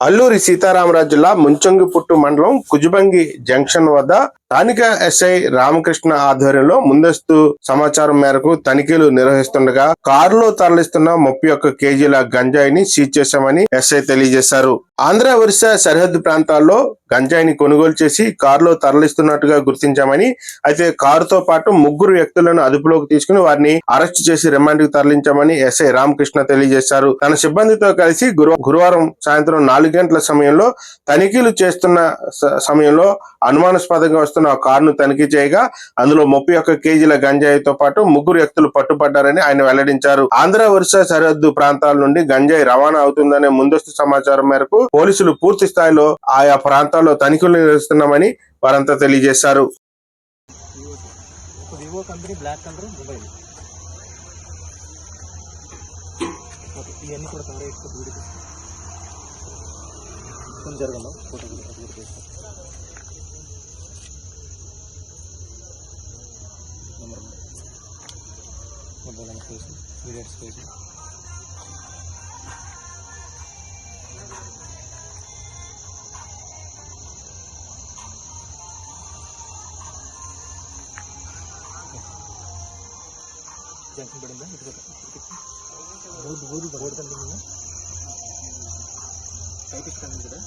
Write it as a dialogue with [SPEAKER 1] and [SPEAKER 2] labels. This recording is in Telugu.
[SPEAKER 1] అల్లూరి సీతారామరాజు జిల్లా ముంచంగిపుట్టు మండలం కుజుబంగి జంక్షన్ వద్ద స్థానిక ఎస్ఐ రామకృష్ణ ఆధ్వర్యంలో ముందస్తు సమాచారం మేరకు తనిఖీలు నిర్వహిస్తుండగా కారులో తరలిస్తున్న 31 కేజీల గంజాయిని సీజ్ చేశామని ఎస్ఐ తెలియజేశారు. ఆంధ్ర ఒరిస్సా సరిహద్దు ప్రాంతాల్లో గంజాయిని కొనుగోలు చేసి కారులో తరలిస్తున్నట్టుగా గుర్తించామని, అయితే కారుతో పాటు 3 వ్యక్తులను అదుపులోకి తీసుకుని వారిని అరెస్టు చేసి రిమాండ్ కు తరలించామని ఎస్ఐ రామకృష్ణ తెలియజేశారు. తన సిబ్బందితో కలిసి గురువారం సాయంత్రం 4 గంటల సమయంలో తనిఖీలు చేస్తున్న సమయంలో అనుమానాస్పదంగా వస్తున్న కారును తనిఖీ చేయగా అందులో 31 కేజీల గంజాయితో పాటు 3 వ్యక్తులు పట్టుబడ్డారని ఆయన వెల్లడించారు. ఆంధ్ర ఒరిస్సా సరిహద్దు ప్రాంతాల నుండి గంజాయి రవాణా అవుతుందనే ముందస్తు సమాచారం మేరకు పోలీసులు పూర్తి స్థాయిలో ఆయా ప్రాంతాల్లో తనిఖీలు నిర్వహిస్తున్నామని వారంతా తెలియజేశారు.
[SPEAKER 2] జంక్షన్ పడిందా బోర్డు బోర్డు బోర్డు కంటే టైప్ ఇస్తాను కదా.